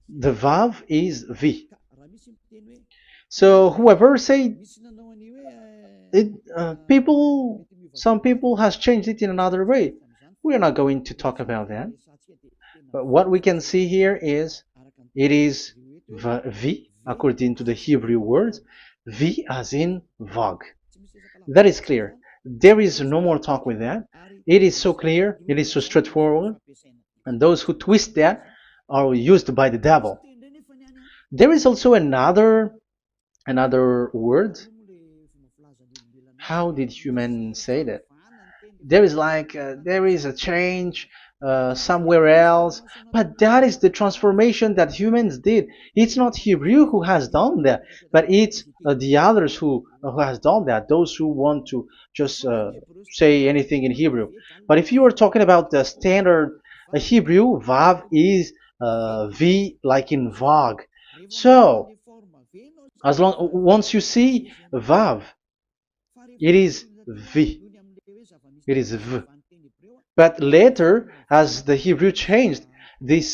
The Vav is V. So whoever say it, some people has changed it in another way. We are not going to talk about that. But what we can see here is it is V according to the Hebrew words, V as in Vog. That is clear. There is no more talk with that. It is so clear. It is so straightforward. And those who twist that are used by the devil. There is also another word. How did humans say that? There is there is a change somewhere else, but that is the transformation that humans did. It's not Hebrew who has done that, but it's the others who has done that. Those who want to just say anything in Hebrew. But if you are talking about the standard Hebrew, Vav is V like in Vog. So as long once you see Vav, it is V. It is V. But later, as the Hebrew changed, this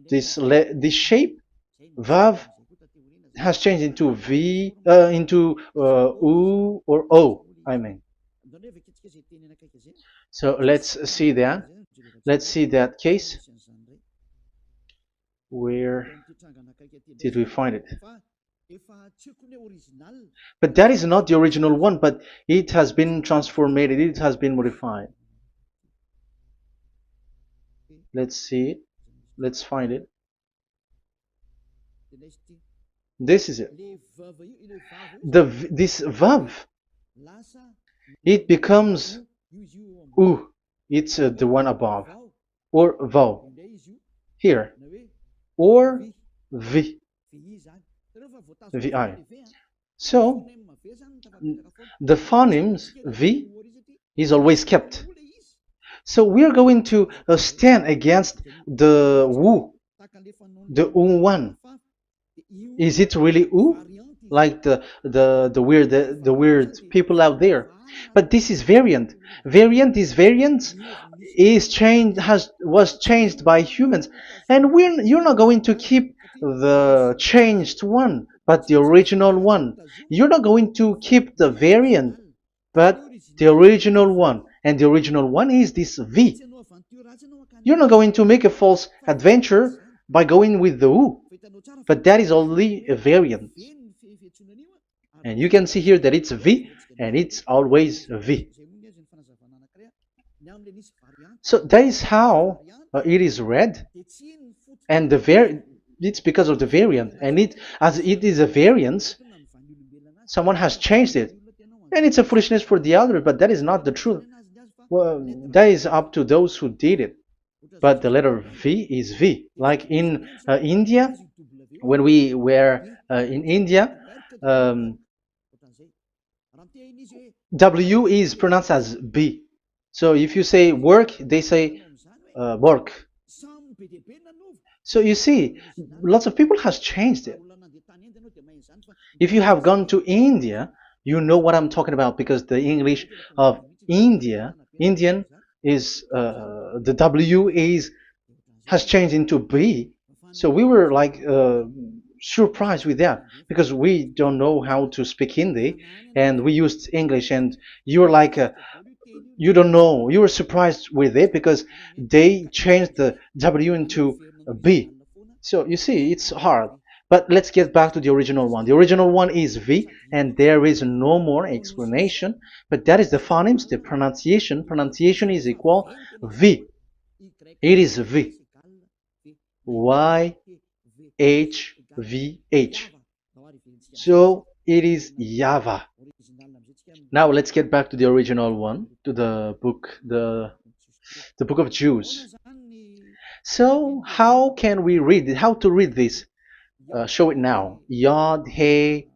this shape, Vav, has changed into V, into U or O. I mean. So let's see that. Let's see that case. Where did we find it? But that is not the original one, but it has been transformed, it has been modified. Let's see it. Let's find it. This is it. This vav, it becomes u. It's the one above, or vowel here, or v, vi. So the phonemes v is always kept. So we are going to stand against the wu, the one. Is it really u? Like the weird people out there. But this is variant. Variance is changed, was changed by humans, and you're not going to keep the changed one, but the original one. You're not going to keep the variant, but the original one, and the original one is this V. You're not going to make a false adventure by going with the U, but that is only a variant. And you can see here that it's V, and it's always V. So that is how it is read, and it's because of the variant, and as it is a variance, someone has changed it, and it's a foolishness for the other, but that is not the truth. Well, that is up to those who did it. But the letter V is V. Like in India, when we were in India, W is pronounced as B. So if you say work, they say work. So you see, lots of people has changed it. If you have gone to India, you know what I'm talking about, because the English of Indian is the W has changed into B. So we were like surprised with that, because we don't know how to speak Hindi, and we used English, and you were like you don't know, you were surprised with it because they changed the W into a B. So you see, it's hard. But let's get back to the original one. The original one is V, and there is no more explanation. But that is the phonemes, the pronunciation. Pronunciation is equal V. It is V. Y H V H. So it is YAHVAH. Now let's get back to the original one, to the book, the book of Jews. So how can we read it? How to read this? Show it now. Yod He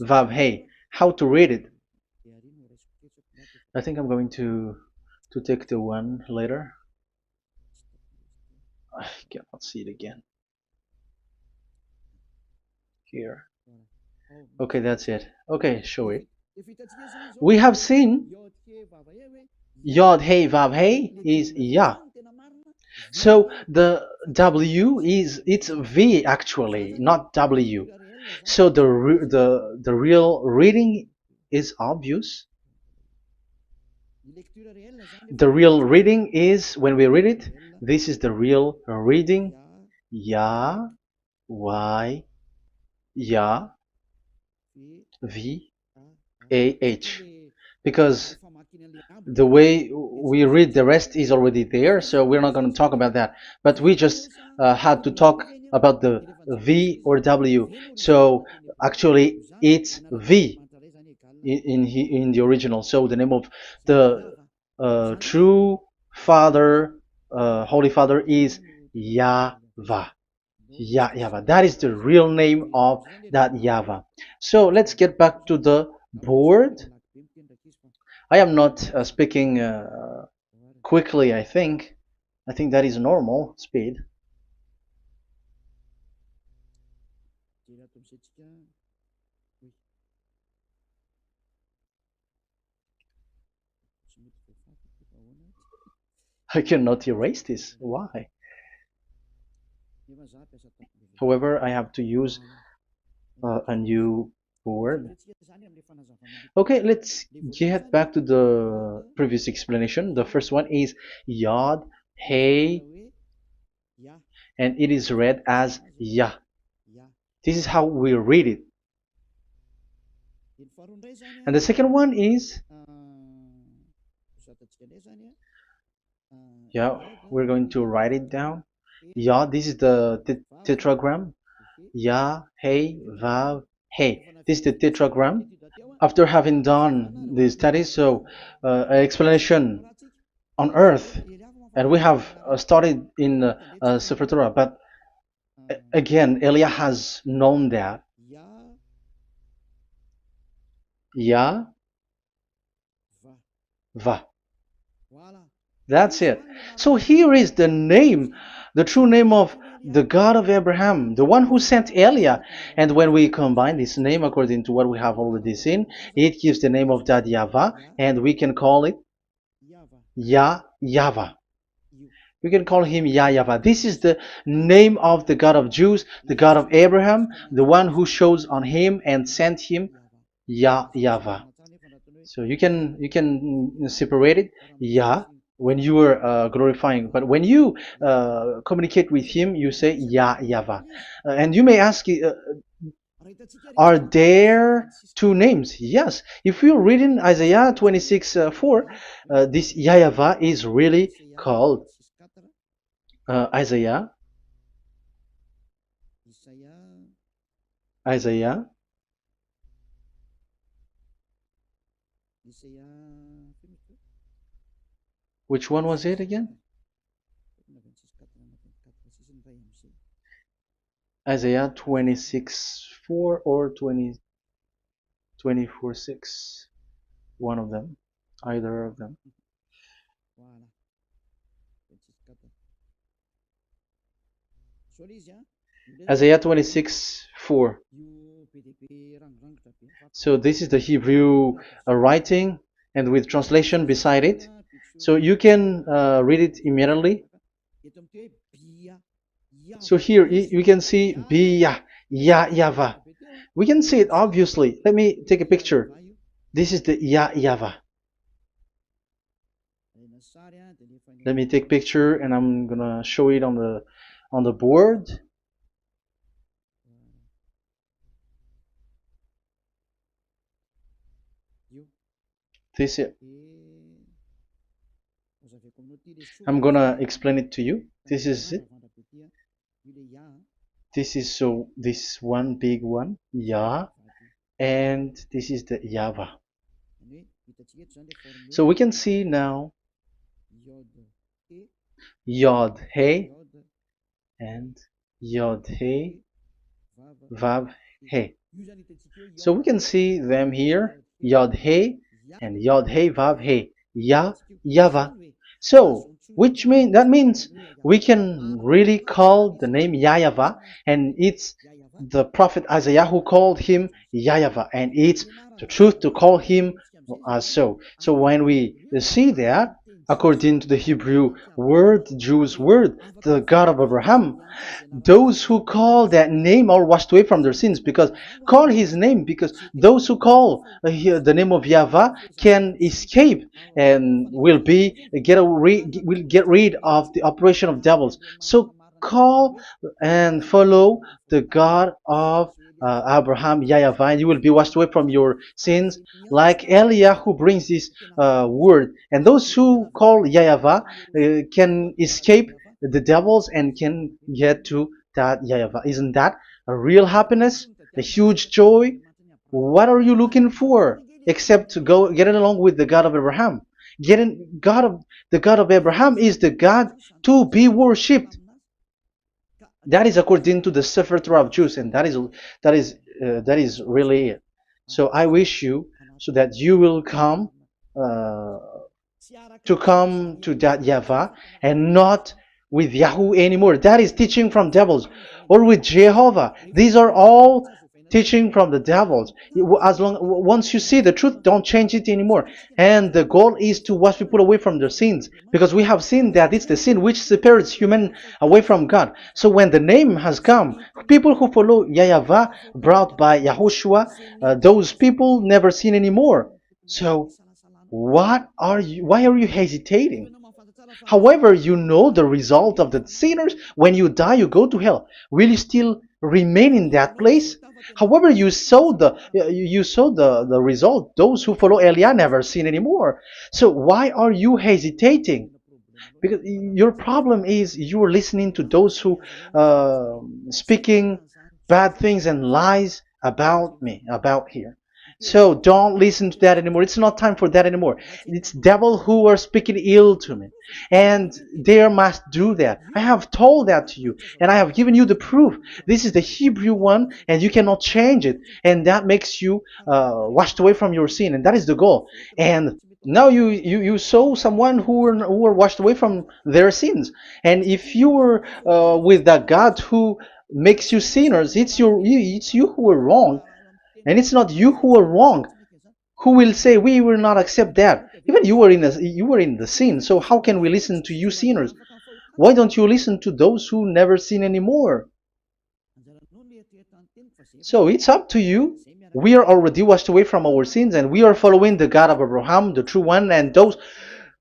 Vav He. How to read it? I think I'm going to take the one later. I cannot see it again. Here. Okay, that's it. Okay, show it. We have seen Yod He Vav He is Yah. So the W is it's V actually, not W. So the real reading is obvious. The real reading is when we read it. This is the real reading. Ya, Y, Ya, V, A, H. Because the way we read the rest is already there, so we're not going to talk about that. But we just had to talk about the V or W. So actually, it's V in the original. So the name of the true Father, Holy Father, is YAHVAH. YAHVAH. That is the real name of that YAHVAH. So let's get back to the board. I am not speaking quickly, I think. I think that is normal speed. I cannot erase this. Why? However, I have to use a new board. Okay, let's get back to the previous explanation. The first one is Yod, Hey, and it is read as Yah. This is how we read it. And the second one is, yeah, we're going to write it down. Yah, this is the tetragram. Yah, Hey, Vav, Hey. This is the tetragram. After having done the studies, so an explanation on earth, and we have started in Sefer Torah, but again, Elia has known that. Yah, Va. That's it. So here is the name, the true name of the God of Abraham, the one who sent Elia. And when we combine this name according to what we have already seen, it gives the name of that YAHVAH, and we can call it YAHVAH. We can call him YAHVAH. This is the name of the God of Jews, the God of Abraham, the one who shows on him and sent him, YAHVAH. So you can separate it, Yah, when you are glorifying, but when you communicate with him, you say YAHVAH. And you may ask, are there two names? Yes. If you read in Isaiah 26:4, this YAHVAH is really called Isaiah. Isaiah. Which one was it again? Isaiah 26:4 or 24:6. One of them. Either of them. Isaiah 26:4. So this is the Hebrew writing, and with translation beside it. So you can read it immediately. So here you can see Biyah, YAHVAH. We can see it obviously. Let me take a picture. This is the YAHVAH. Let me take a picture, and I'm gonna show it on the board. This is. I'm gonna explain it to you. This is it. This is this one big one, Yah, and this is the YAHVAH. So we can see now Yod He and Yod He Vav He. So we can see them here, Yod He and Yod He Vav He, YAHVAH. So that means we can really call the name YAHVAH, and it's the prophet Isaiah who called him YAHVAH, and it's the truth to call him as so. So when we see that, according to the Hebrew word, Jewish word, the God of Abraham. Those who call that name are washed away from their sins, because call his name, because those who call the name of Yahweh can escape and will get rid of the operation of devils. So call and follow the God of Abraham, Yahweh, and you will be washed away from your sins, like Eliah who brings this word. And those who call Yahweh can escape the devils and can get to that Yahweh. Isn't that a real happiness? A huge joy? What are you looking for except to go getting along with the God of Abraham? The God of Abraham is the God to be worshipped. That is according to the Sefer Torah of Jews, and that is really it. So I wish you so that you will uh, come to that Yahweh and not with Yahoo anymore. That is teaching from devils, or with Jehovah. These are all teaching from the devils. As long once you see the truth, don't change it anymore. And the goal is to wash people away from their sins, because we have seen that it's the sin which separates human away from God. So when the name has come, people who follow Yahweh brought by Yahushua, those people never sin anymore. So why are you hesitating? However, you know the result of the sinners. When you die, you go to hell. Will you still remain in that place? However, you saw the result. Those who follow Eliah never sin anymore. So why are you hesitating? Because your problem is you are listening to those who speaking bad things and lies about me, about here. So don't listen to that anymore. It's not time for that anymore. It's devil who are speaking ill to me, and they must do that. I have told that to you, and I have given you the proof. This is the Hebrew one, and you cannot change it, and that makes you washed away from your sin, and that is the goal. And now you saw someone who were washed away from their sins, and if you were with that God who makes you sinners, it's you who are wrong, and it's not you who are wrong. Who will say we will not accept that? Even you were in the sin, so how can we listen to you sinners? Why don't you listen to those who never sin anymore? So it's up to you. We are already washed away from our sins, and we are following the God of Abraham, the true one, and those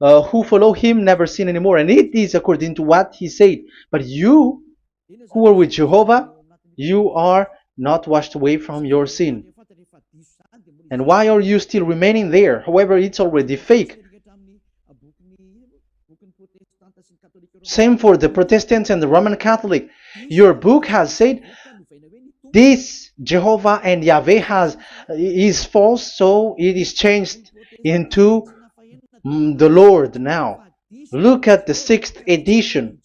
who follow him never sin anymore. And it is according to what he said. But you who are with Jehovah, you are not washed away from your sin. And why are you still remaining there? However, it's already fake. Same for the Protestants and the Roman Catholic. Your book has said this Jehovah and Yahweh is false, so it is changed into the Lord now. Look at the 6th edition,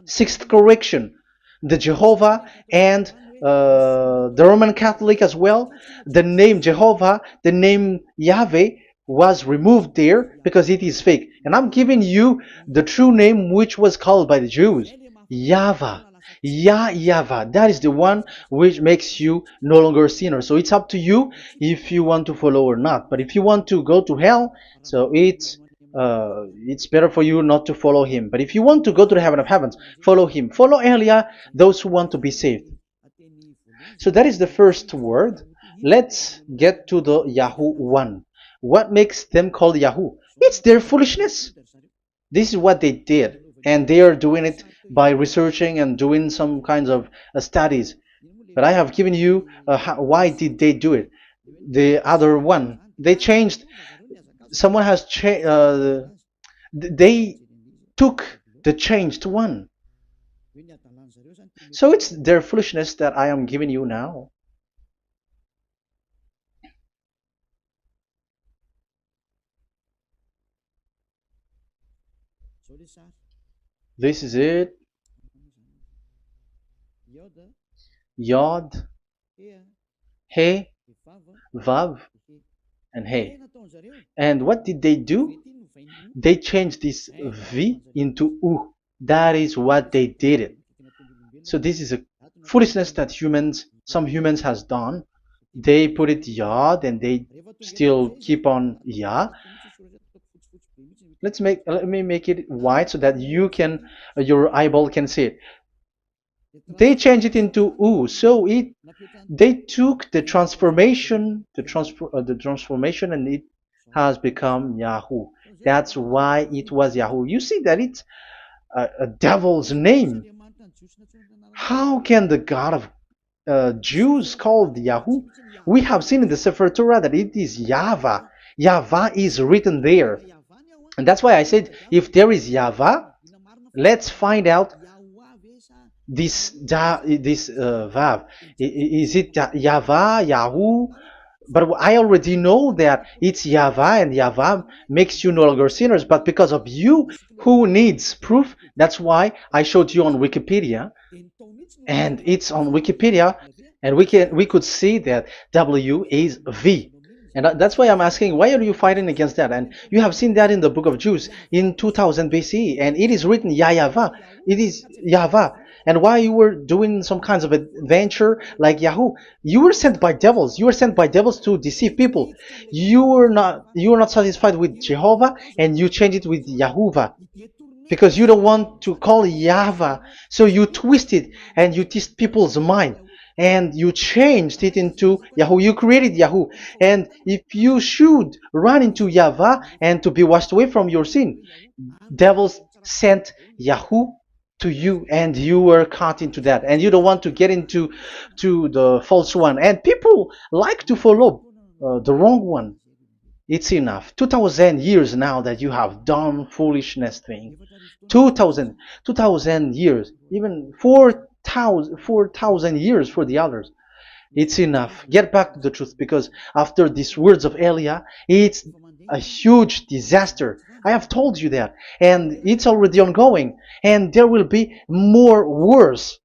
6th correction. The Jehovah and the Roman Catholic as well. The name Jehovah, the name Yahweh was removed there because it is fake. And I'm giving you the true name which was called by the Jews, YAHVAH. Yahvah. That is the one which makes you no longer a sinner. So it's up to you if you want to follow or not. But if you want to go to hell, so it's better for you not to follow him. But if you want to go to the heaven of heavens, follow him. Follow Eliah, those who want to be saved. So that is the first word. Let's get to the Yahoo one. What makes them called Yahoo? It's their foolishness. This is what they did, and they are doing it by researching and doing some kinds of studies. But I have given you why did they do it. The other one, they changed. Someone has changed. They took the changed one. So it's their foolishness that I am giving you now. This is it. Yod, He, Vav, and He. And what did they do? They changed this V into U. That is what they did it. So this is a foolishness that some humans has done. They put it Yod and they still keep on Yah. Let me make it white so that you can your eyeball can see it. They changed it into U, so it they took the transformation, and it has become Yahoo. That's why it was Yahoo. You see that it's a devil's name. How can the God of Jews called Yahoo? We have seen in the Sefer Torah that it is YAHVAH. YAHVAH is written there. And that's why I said, if there is YAHVAH, let's find out this Vav. Is it YAHVAH, Yahoo? But I already know that it's YAHVAH, and YAHVAH makes you no longer sinners. But because of you, who needs proof, that's why I showed you on Wikipedia, and it's on Wikipedia, and we could see that W is V. And that's why I'm asking, why are you fighting against that? And you have seen that in the book of Jude in 2000 BCE, and it is written YAHVAH. It is YAHVAH. And why you were doing some kinds of adventure like Yahoo? You were sent by devils. You were sent by devils to deceive people. You were not satisfied with Jehovah, and you changed it with Yahuwah, because you don't want to call Yahvah. So you twist it and you twist people's mind, and you changed it into Yahoo. You created Yahoo. And if you should run into Yahvah and to be washed away from your sin, devils sent Yahoo to you, and you were caught into that, and you don't want to get into the false one, and people like to follow the wrong one. It's enough. 2000 years now that you have done foolishness thing. 2000 years, even 4,000 years for the others. It's enough. Get back to the truth, because after these words of Elia, it's a huge disaster. I have told you that, and it's already ongoing, and there will be more worse.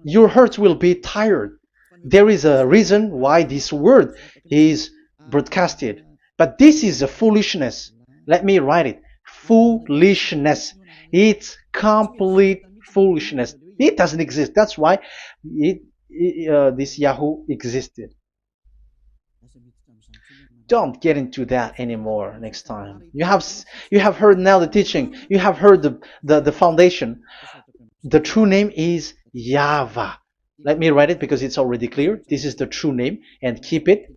Your hearts will be tired. There is a reason why this word is broadcasted. But this is a foolishness. Let me write it. Foolishness. It's complete foolishness. It doesn't exist. That's why this Yahoo existed. Don't get into that anymore next time. You have heard now the teaching. You have heard the foundation. The true name is YAHVAH. Let me write it because it's already clear. This is the true name, and keep it.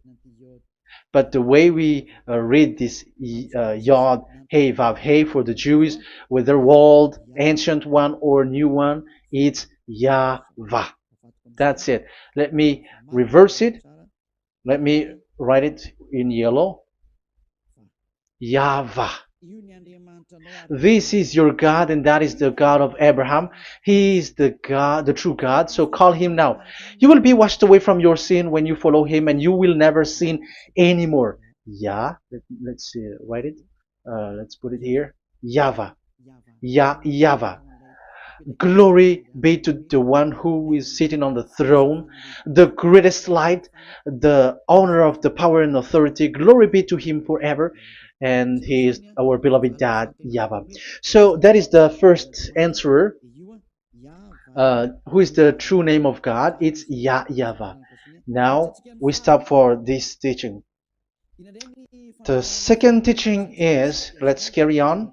But the way we read this Yod, Hey, Vav, Hey for the Jews, whether old, ancient one, or new one, it's YAHVAH. That's it. Let me reverse it. Let me write it in yellow. YAHVAH. This is your God, and that is the God of Abraham. He is the God, the true God. So call him now. You will be washed away from your sin when you follow him, and you will never sin anymore. Let's write it. Let's put it here. YAHVAH. YAHVAH. Glory be to the one who is sitting on the throne, the greatest light, the owner of the power and authority. Glory be to him forever. And he is our beloved dad, YAHVAH. So that is the first answer. Who is the true name of God? It's YAHVAH. Now we stop for this teaching. The second teaching is, let's carry on.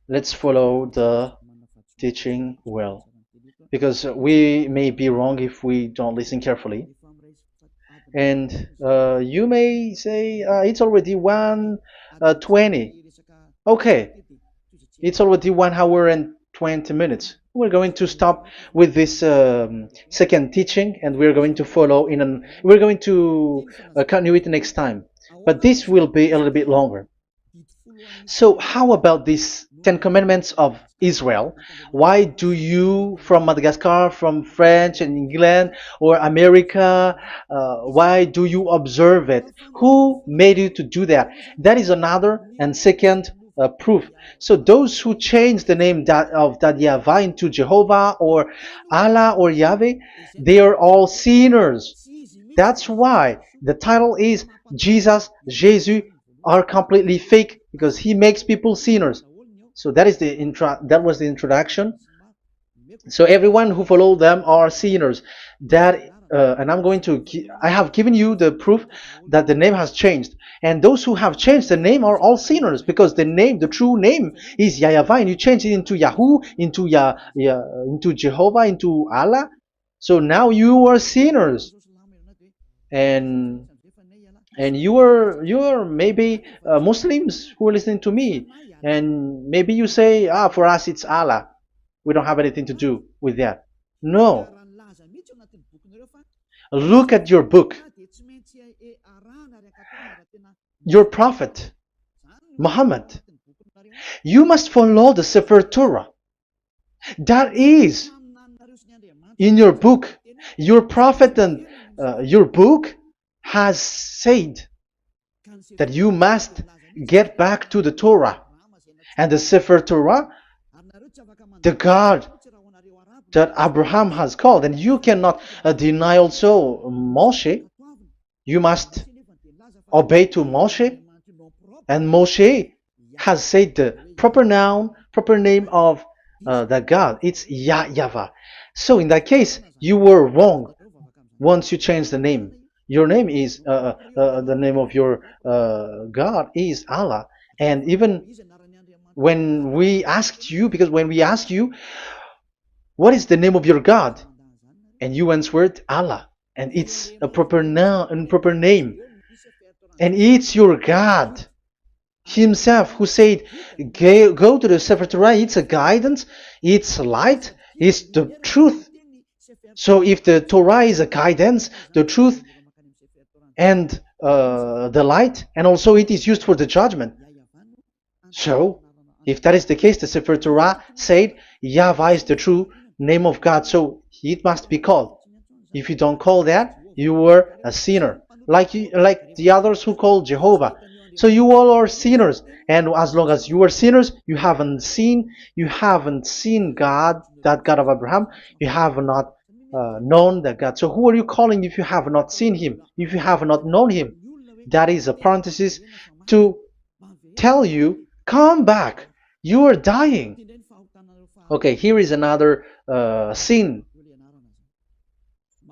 Let's follow the teaching well, because we may be wrong if we don't listen carefully. And you may say it's already 1:20. Okay, it's already 1 hour and 20 minutes. We're going to stop with this second teaching, and we're going to follow we're going to continue it next time. But this will be a little bit longer. So how about these 10 commandments of Israel? Why do you from Madagascar, from France and England or America, why do you observe it? Who made you to do that? That is another and second proof. So those who change the name of that Yahvah into Jehovah or Allah or Yahweh, they are all sinners. That's why the title is Jesus are completely fake, because he makes people sinners. So that is that was the introduction. So everyone who follow them are sinners. That and I'm going to. I have given you the proof that the name has changed, and those who have changed the name are all sinners because the name, the true name, is YAHVAH, and you change it into Yahoo, into into Jehovah, into Allah. So now you are sinners, and you are maybe Muslims who are listening to me, and maybe you say, ah, for us it's Allah. We don't have anything to do with that. No, look at your book. Your prophet, Muhammad. You must follow the Sefer Torah. That is in your book. Your prophet and your book has said that you must get back to the Torah. And the Sefer Torah, the God that Abraham has called. And you cannot deny also Moshe. You must obey to Moshe. And Moshe has said the proper noun, proper name of the God. It's YAHVAH. So in that case, you were wrong once you change the name. Your name is, the name of your God is Allah. And even when we asked you, because when we asked you, what is the name of your God? And you answered Allah. And it's a proper noun and proper name. And it's your God Himself who said, go to the Sefer Torah, it's a guidance, it's light, it's the truth. So if the Torah is a guidance, the truth, and the light, and also it is used for the judgment. So if that is the case, the Sefer Torah said YAHVAH is the true name of God, so it must be called. If you don't call that, you were a sinner, like the others who call Jehovah. So you all are sinners, and as long as you are sinners, you haven't seen God, that God of Abraham. You have not known that God. So who are you calling if you have not seen Him? If you have not known Him? That is a parenthesis to tell you, come back. You are dying. Okay, here is another sin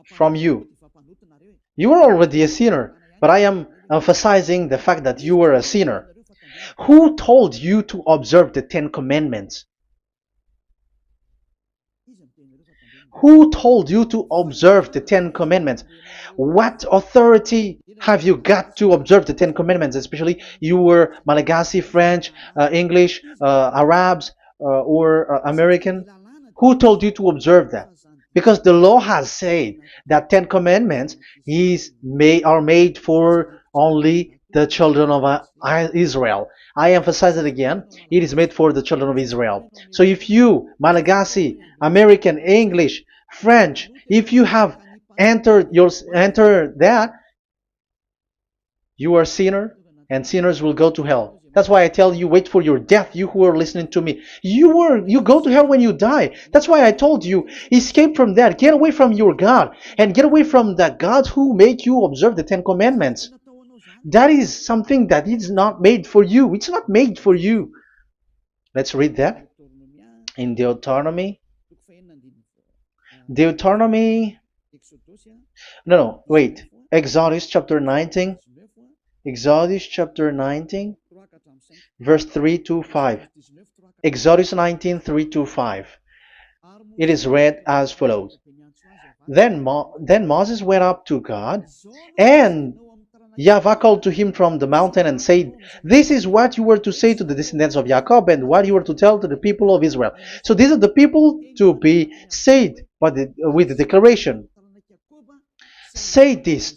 from you. You are already a sinner, but I am emphasizing the fact that you were a sinner. Who told you to observe the 10 Commandments? Who told you to observe the 10 Commandments? What authority have you got to observe the 10 Commandments? Especially you were Malagasy, French, English, Arabs, or American. Who told you to observe that? Because the law has said that 10 Commandments are made for only the children of Israel. I emphasize it again. It is made for the children of Israel. So if you, Malagasy, American, English, French, if you have entered that, you are a sinner, and sinners will go to hell. That's why I tell you, wait for your death, you who are listening to me. You go to hell when you die. That's why I told you, escape from that. Get away from your God, and get away from that God who made you observe the 10 Commandments. That is something that is not made for you. It's not made for you. Let's read that in Deuteronomy. Wait. Exodus chapter 19. Exodus chapter 19, verse 3 to 5. Exodus 19, 3 to 5. It is read as follows. Then Moses went up to God, and YAHVAH called to him from the mountain and said, this is what you were to say to the descendants of Jacob, and what you were to tell to the people of Israel. So these are the people to be saved with the declaration. Say this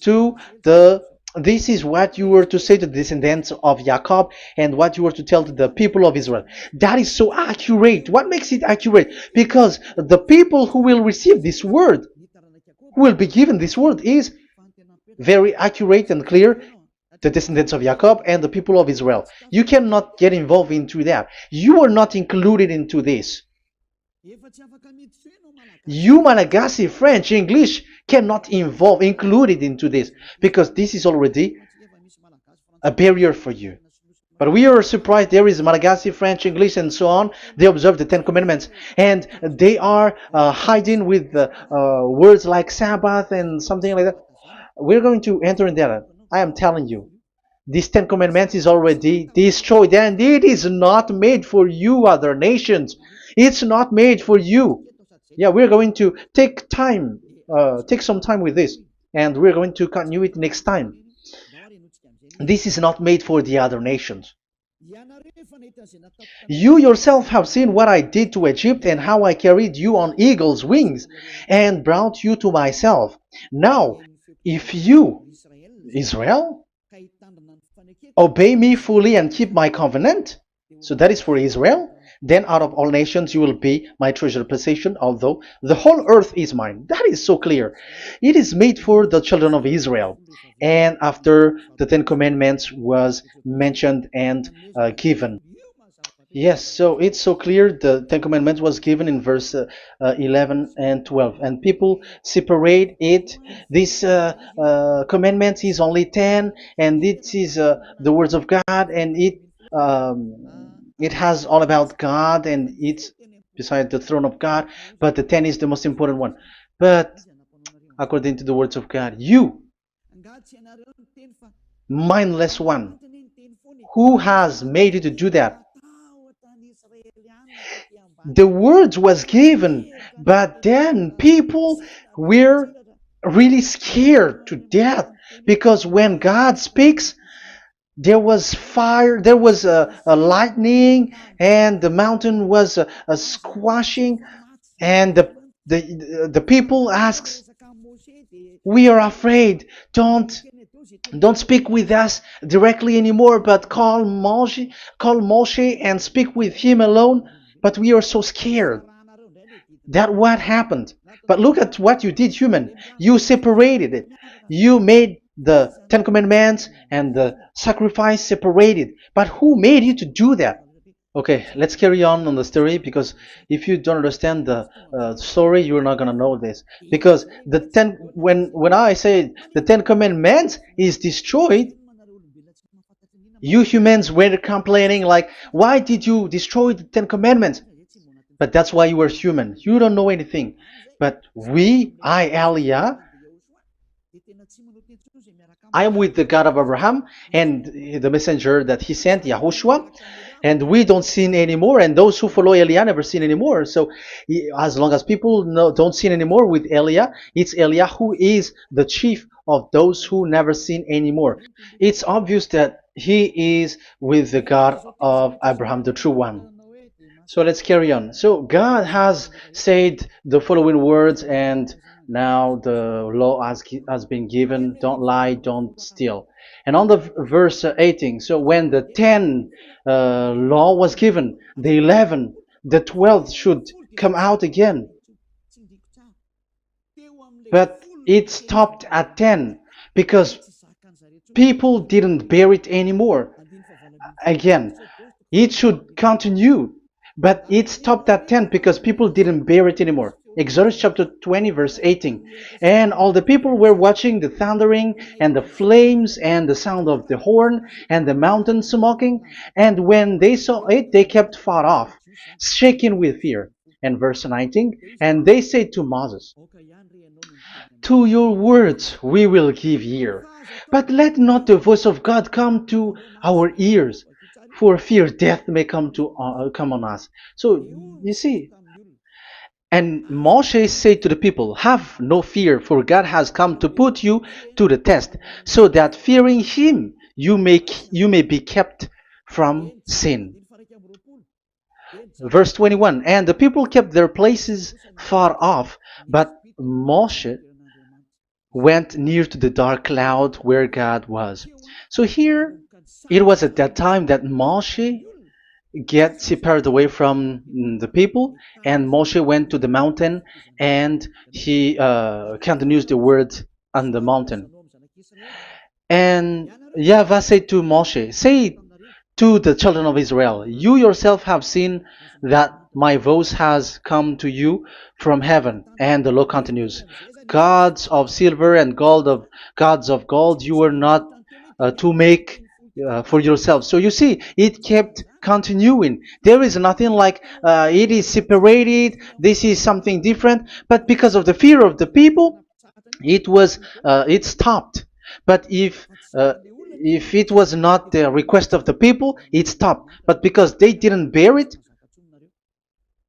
this is what you were to say to the descendants of Jacob, and what you were to tell to the people of Israel. That is so accurate. What makes it accurate? Because the people who will receive this word, who will be given this word, is very accurate and clear. The descendants of Jacob and the people of Israel. You cannot get involved into that. You are not included into this. You, Malagasy, French, English, cannot included into this, because this is already a barrier for you. But we are surprised there is Malagasy, French, English, and so on. They observe the Ten Commandments, and they are hiding with words like Sabbath and something like that. We're going to enter in that. I am telling you, this Ten Commandments is already destroyed, and it is not made for you, other nations. It's not made for you. Yeah, we're going to take some time with this, and we're going to continue it next time. This is not made for the other nations. You yourself have seen what I did to Egypt and how I carried you on eagle's wings and brought you to myself. Now, if you, Israel, obey me fully and keep my covenant, so that is for Israel, then out of all nations you will be my treasured possession, although the whole earth is mine. That is so clear. It is made for the children of Israel. And after the Ten Commandments was mentioned and given. Yes, so it's so clear. The Ten Commandments was given in verse 11 and 12, and people separate it. This commandment is only 10, and it is the words of God, and it has all about God, and it's beside the throne of God. But the 10 is the most important one. But according to the words of God, you, mindless one, who has made you to do that? The words was given, but then people were really scared to death because when God speaks, there was fire, there was a lightning, and the mountain was a squashing, and the people asks, "We are afraid. Don't speak with us directly anymore, but call Moshe and speak with him alone." But we are so scared. That what happened. But look at what you did, human. You separated it. You made the Ten Commandments and the sacrifice separated. But who made you to do that? Okay, let's carry on the story because if you don't understand the story, you're not gonna know this. Because when I say the Ten Commandments is destroyed, you humans were complaining like, why did you destroy the Ten Commandments? But that's why you were human. You don't know anything. But Elia, I am with the God of Abraham and the messenger that he sent, YAHOSHUAH, and we don't sin anymore, and those who follow Elia never sin anymore. So as long as people don't sin anymore with Elia, it's Elia who is the chief of those who never sin anymore. It's obvious that he is with the God of Abraham, the true one. So let's carry on. So God has said the following words, and now the law has been given: don't lie, don't steal. And on the verse 18, so when the 10 law was given, the 11, the 12th should come out again. But it stopped at 10 because people didn't bear it anymore. Again, it should continue. But it stopped at 10 because people didn't bear it anymore. Exodus chapter 20 verse 18. And all the people were watching the thundering and the flames and the sound of the horn and the mountain smoking. And when they saw it, they kept far off, shaking with fear. And verse 19. And they said to Moses, "To your words we will give ear. But let not the voice of God come to our ears, for fear death may come on us." So you see, and Moshe said to the people, "Have no fear, for God has come to put you to the test, so that fearing Him you may be kept from sin." Verse 21. And the people kept their places far off, but Moshe went near to the dark cloud where God was. So here, it was at that time that Moshe get separated away from the people, and Moshe went to the mountain, and he continues the word on the mountain. And YAHVAH said to Moshe, "Say to the children of Israel, you yourself have seen that my voice has come to you from heaven." And the law continues, "Gods of silver and gods of gold you were not to make for yourself. So you see, it kept continuing. There is nothing like it is separated. This is something different. But because of the fear of the people, it stopped. But if it was not the request of the people, it stopped. But because they didn't bear it,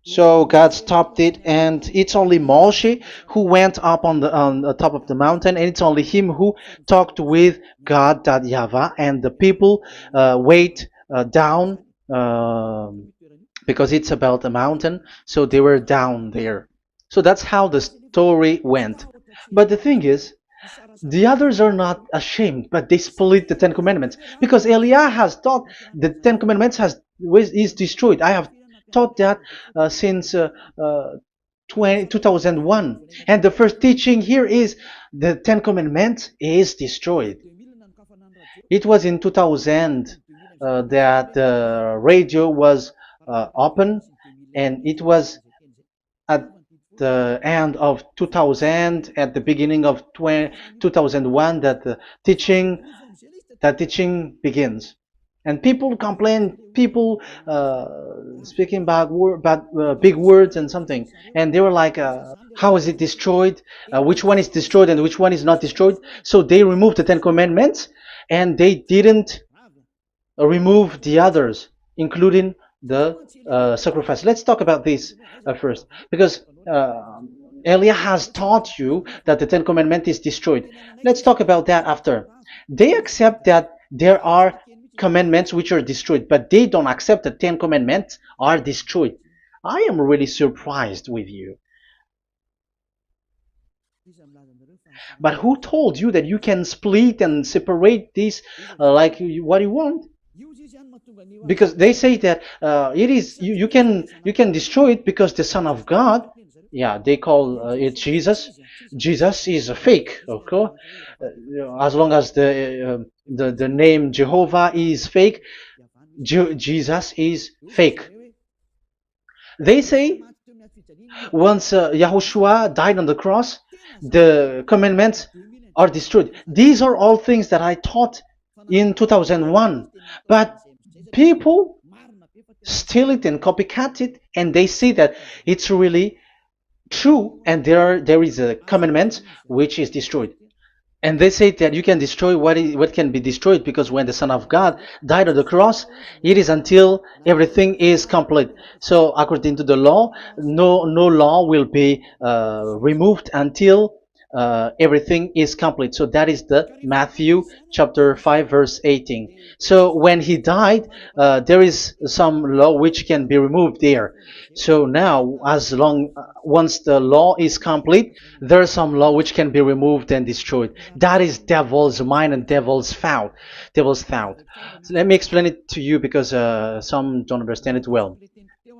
so God stopped it, and it's only Moshe who went up on the top of the mountain, and it's only him who talked with God, that YAHVAH, and the people wait down, because it's about a mountain, so they were down there. So that's how the story went. But the thing is, the others are not ashamed, but they split the Ten Commandments, because Eliah has taught the Ten Commandments is destroyed. I have taught that since 2001, and the first teaching here is the Ten Commandments is destroyed. It was in 2000 that the radio was open, and it was at the end of 2000, at the beginning of 2001, that the teaching begins. And people complain, people speaking about big words and something, and they were like, how is it destroyed? Which one is destroyed and which one is not destroyed? So they removed the Ten Commandments, and they didn't remove the others, including the sacrifice. Let's talk about this first, because Elia has taught you that the Ten Commandments is destroyed. Let's talk about that after. They accept that there are commandments which are destroyed, but they don't accept that 10 commandments are destroyed. I am really surprised with you. But who told you that you can split and separate this what you want? Because they say that it is you can destroy it because the Son of God, yeah, they call it Jesus. Jesus is a fake, okay? As long as the name Jehovah is fake, Jesus is fake. They say once Yahushua died on the cross, the commandments are destroyed. These are all things that I taught in 2001, but people steal it and copycat it, and they say that it's really true, and there is a commandment which is destroyed. And they say that you can destroy what can be destroyed, because when the Son of God died on the cross, it is until everything is complete. So according to the law, no law will be removed until everything is complete. So that is the Matthew chapter 5 verse 18. So when he died, there is some law which can be removed there. So now, once the law is complete, there is some law which can be removed and destroyed. That is devil's mind and devil's thought. Devil's thought. So let me explain it to you, because some don't understand it well.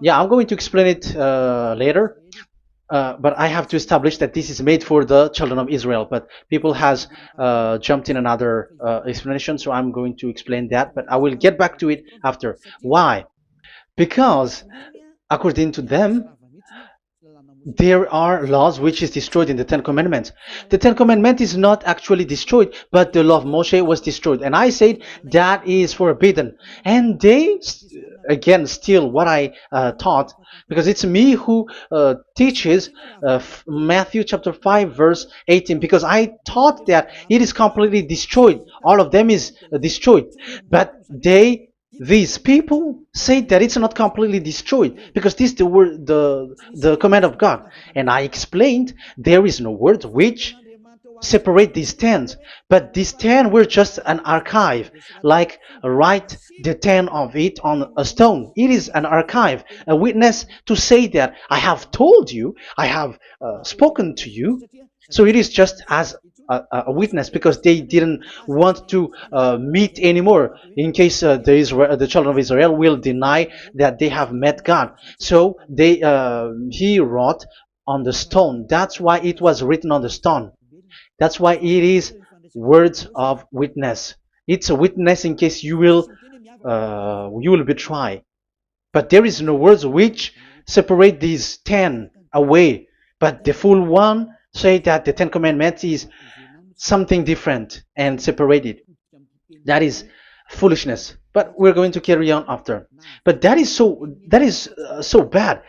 Yeah, I'm going to explain it later. But I have to establish that this is made for the children of Israel. But people has jumped in another explanation, so I'm going to explain that. But I will get back to it after. Why? Because according to them, there are laws which is destroyed in the Ten Commandments. The Ten Commandments is not actually destroyed, but the law of Moshe was destroyed. And I said that is forbidden. And they, again, steal what I taught, because it's me who teaches Matthew chapter 5 verse 18, because I taught that it is completely destroyed. All of them is destroyed. But these people say that it's not completely destroyed, because this is the word, the command of God. And I explained there is no word which separate these 10, but these 10 were just an archive, like write the 10 of it on a stone. It is an archive, a witness to say that I have told you, I have spoken to you. So it is just as a witness, because they didn't want to meet anymore, in case the children of Israel will deny that they have met God. So he wrote on the stone. That's why it was written on the stone. That's why it is words of witness. It's a witness in case you will betray. But there is no words which separate these 10 away. But the full one say that the 10 commandments is something different and separated. That is foolishness. But we're going to carry on after. But that is so bad.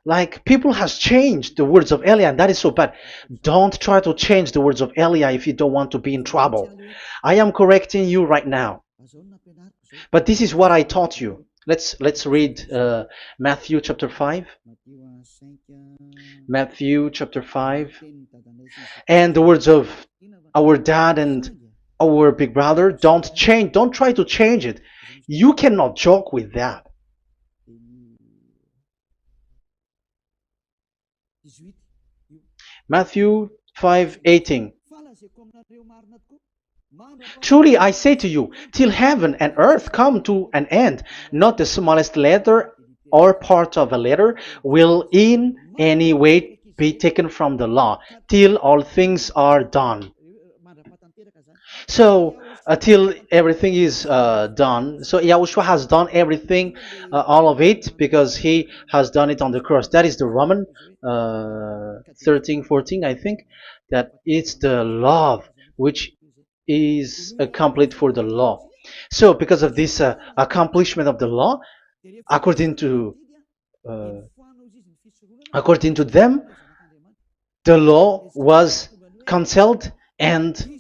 Like people has changed the words of Elia, and that is so bad. Don't try to change the words of Elia if you don't want to be in trouble. I am correcting you right now. But this is what I taught you. Let's read Matthew chapter 5. Matthew chapter 5. And the words of our dad and our big brother, don't try to change it. You cannot joke with that. Matthew 5:18. Truly I say to you, till heaven and earth come to an end, not the smallest letter or part of a letter will in any way be taken from the law, till all things are done. So till everything is done, so Yahushua has done everything, all of it, because he has done it on the cross. That is the Roman 13:14, I think, that it's the love which is complete for the law. So because of this accomplishment of the law, according to uh, according to them, the law was cancelled and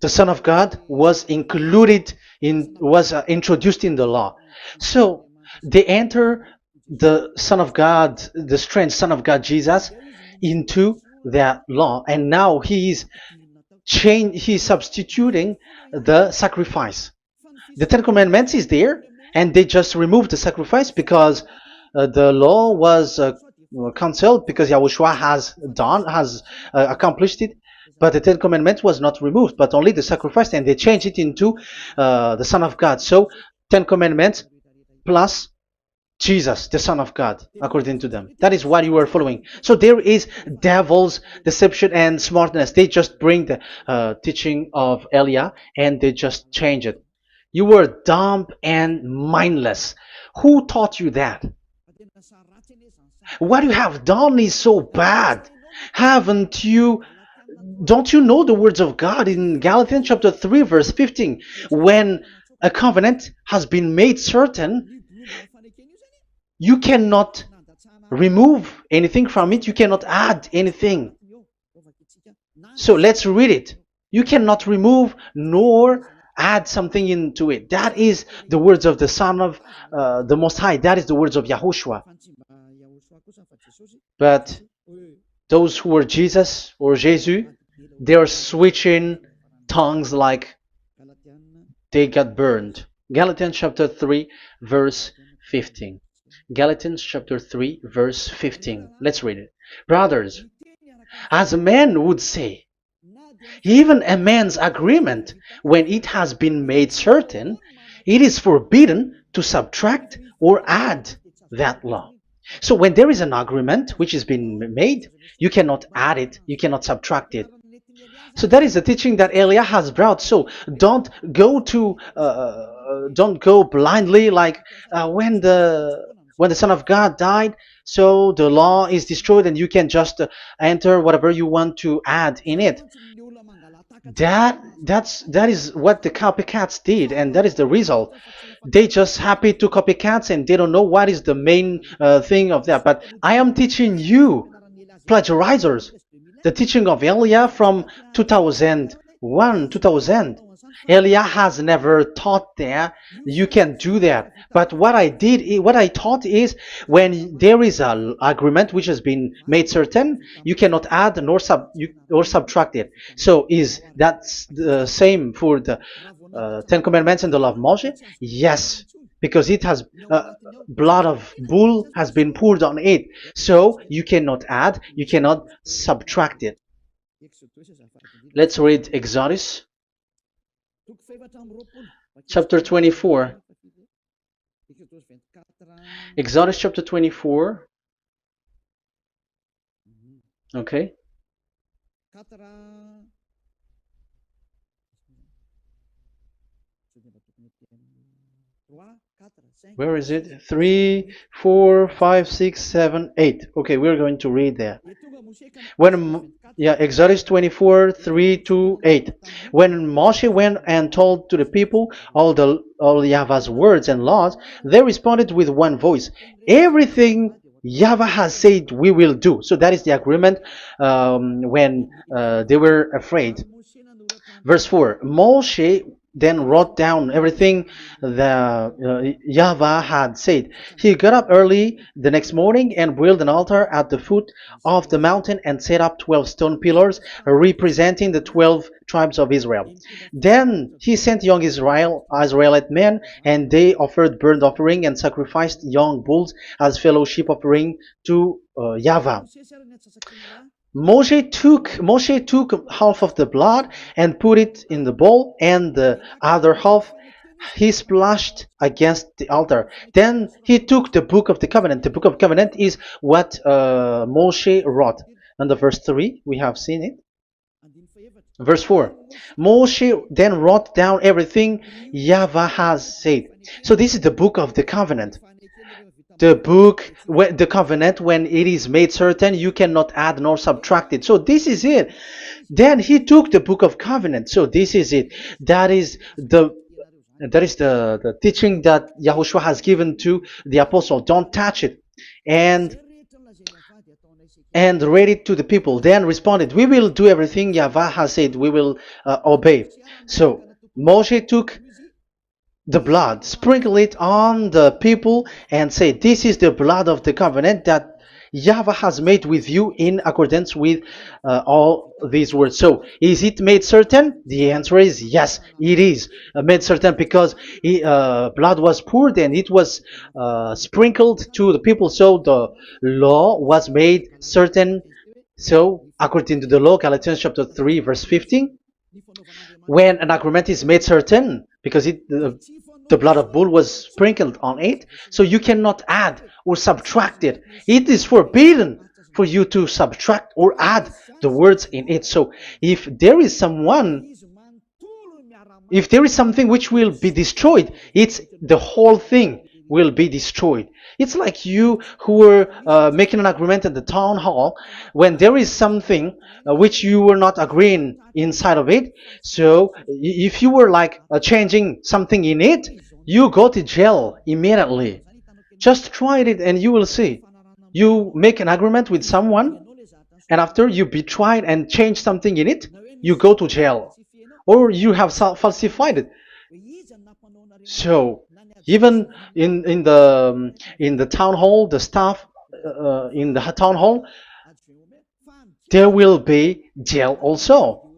the Son of God was introduced in the law. So they enter the Son of God, the strange Son of God Jesus, into that law, and now he's substituting the sacrifice. The Ten Commandments is there, and they just removed the sacrifice because the law was cancelled because Yahushua has accomplished it. But the Ten Commandments was not removed, but only the sacrifice, and they changed it into the Son of God. So Ten Commandments plus Jesus, the Son of God, according to them. That is what you are following. So there is devil's deception and smartness. They just bring the teaching of Elia and they just change it. You were dumb and mindless. Who taught you that? What you have done is so bad. Haven't you? Don't you know the words of God in Galatians chapter 3 verse 15? When a covenant has been made certain, you cannot remove anything from it. You cannot add anything. So let's read it. You cannot remove nor add something into it. That is the words of the Son of the Most High. That is the words of Yahushua. But those who were Jesus or Jesus, they are switching tongues like they got burned. Galatians chapter 3 verse 15. Galatians chapter 3 verse 15. Let's read it. Brothers, as a man would say, even a man's agreement, when it has been made certain, it is forbidden to subtract or add that law. So when there is an agreement which has been made, you cannot add it, you cannot subtract it. So that is the teaching that Elia has brought. So don't go blindly like when the Son of God died. So the law is destroyed, and you can just enter whatever you want to add in it. That is what the copycats did, and that is the result. They just happy to copycats, and they don't know what is the main thing of that. But I am teaching you, plagiarizers, the teaching of Elia from 2001, 2000. Elia has never taught that you can do that. But what I taught is when there is an agreement which has been made certain, you cannot add or subtract it. So is that the same for the Ten Commandments and the law of Moshe? Yes, because it has blood of bull has been poured on it. So you cannot add, you cannot subtract it. Let's read Exodus chapter 24. Exodus chapter 24. Okay. Where is it? 3, 4, 5, 6, 7, 8. Okay, we're going to read there. Yeah, Exodus 24, 3 to 8. When Moshe went and told to the people all Yahweh's words and laws, they responded with one voice. Everything Yahweh has said we will do. So that is the agreement when they were afraid. Verse 4. Moshe then wrote down everything the Yahweh had said. He got up early the next morning and built an altar at the foot of the mountain and set up 12 stone pillars representing the 12 tribes of Israel. Then he sent young Israelite men, and they offered burnt offering and sacrificed young bulls as fellowship offering to Yahweh. Moshe took half of the blood and put it in the bowl, and the other half he splashed against the altar. Then he took the book of the covenant. The book of covenant is what Moshe wrote. And the verse 3, we have seen it. Verse 4. Moshe then wrote down everything Yahweh has said. So this is the book of the covenant. The covenant, when it is made certain, you cannot add nor subtract it. So this is it. Then he took the book of covenant. So this is it. That is the teaching that Yahushua has given to the apostle. Don't touch it. And read it to the people. Then responded, we will do everything Yahweh has said. We will obey. So Moshe took the blood, sprinkle it on the people, and say, this is the blood of the covenant that Yahweh has made with you in accordance with all these words. So, is it made certain? The answer is yes, it is made certain, because blood was poured and it was sprinkled to the people. So, the law was made certain. So, according to the law, Galatians chapter 3, verse 15, when an agreement is made certain, because the blood of bull was sprinkled on it, so you cannot add or subtract it. It is forbidden for you to subtract or add the words in it. So if there is something which will be destroyed, it's the whole thing will be destroyed. It's like you who were making an agreement at the town hall, when there is something which you were not agreeing inside of it. So if you were like changing something in it, you go to jail immediately. Just try it and you will see. You make an agreement with someone, and after you betray and change something in it, you go to jail, or you have falsified it. So even in the town hall, the staff in the town hall, there will be jail also.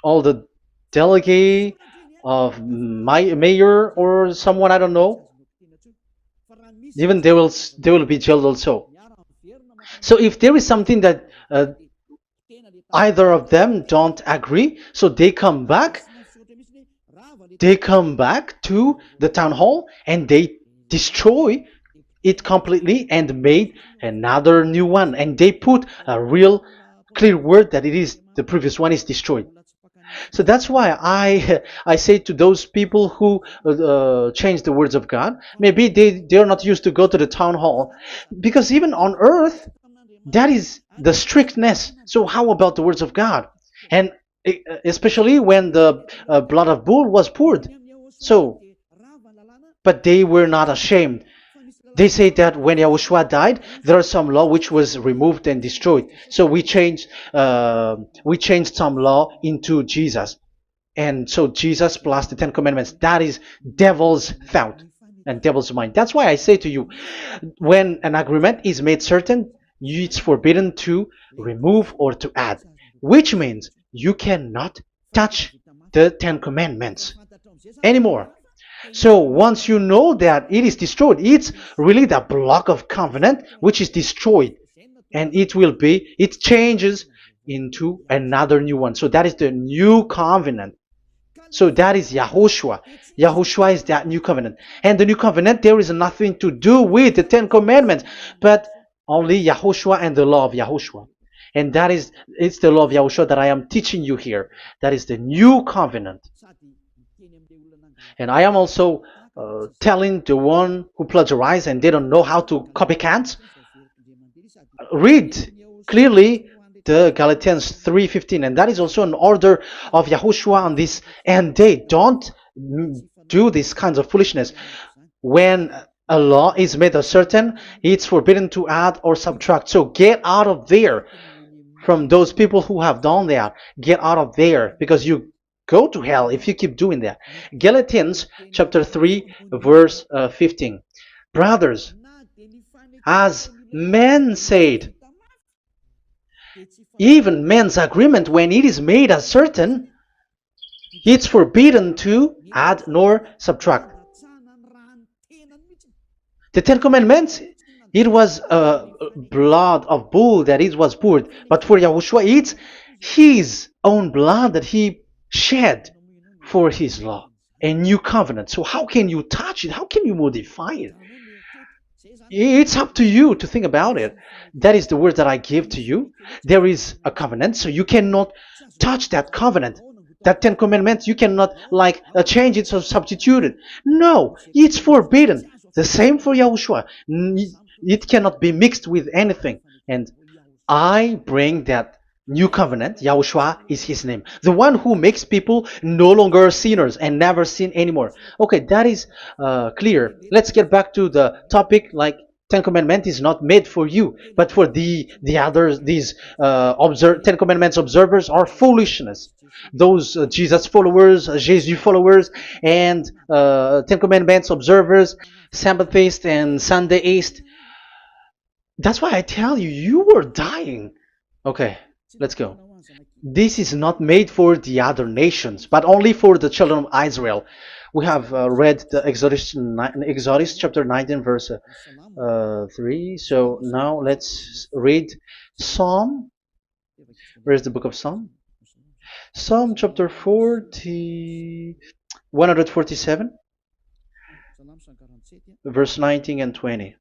All the delegate of my mayor or someone, I don't know, even they will be jailed also. So if there is something that either of them don't agree, so they come back to the town hall and they destroy it completely and made another new one, and they put a real clear word that it is the previous one is destroyed. So that's why I say to those people who change the words of God, maybe they're not used to go to the town hall, because even on earth that is the strictness. So how about the words of God? And especially when the blood of bull was poured. So, but they were not ashamed. They say that when Yahushua died, there are some law which was removed and destroyed. So we changed some law into Jesus, and so Jesus plus the Ten Commandments. That is devil's thought and devil's mind. That's why I say to you, when an agreement is made certain, it's forbidden to remove or to add, which means you cannot touch the Ten Commandments anymore. So once you know that it is destroyed, it's really the block of covenant which is destroyed, and it changes into another new one. So that is the new covenant. So that is Yahushua. Yahushua is that new covenant. And the new covenant, there is nothing to do with the Ten Commandments, but only Yahushua and the law of Yahushua. And it's the law of Yahushua that I am teaching you here. That is the new covenant. And I am also telling the one who plagiarize and they don't know how to copycat, read clearly the Galatians 3:15, and that is also an order of Yahushua on this end day. Don't do these kinds of foolishness. When a law is made uncertain, it's forbidden to add or subtract. So get out of there from those people who have done that. Get out of there, because you go to hell if you keep doing that. Galatians chapter 3 verse 15. Brothers, as men said, even men's agreement, when it is made uncertain, it's forbidden to add nor subtract. The Ten Commandments, it was blood of bull that it was poured, but for Yahushua, it's his own blood that he shed for his law, a new covenant. So how can you touch it? How can you modify it? It's up to you to think about it. That is the word that I give to you. There is a covenant, so you cannot touch that covenant. That Ten Commandments, you cannot change it or substitute it. No, it's forbidden. The same for Yahushua. It cannot be mixed with anything. And I bring that new covenant. Yahushua is his name. The one who makes people no longer sinners and never sin anymore. Okay, that is clear. Let's get back to the topic. Ten Commandments is not made for you, but for the others. These Ten Commandments observers are foolishness. Those Jesus followers, Jesus followers, and Ten Commandments observers, Sabbathists and Sundayist. That's why I tell you, you were dying. Okay, let's go. This is not made for the other nations, but only for the children of Israel. We have read the Exodus chapter 19 verse 3. So now let's read Psalm. Where's the book of Psalm? Psalm chapter 147, verse 19 and 20.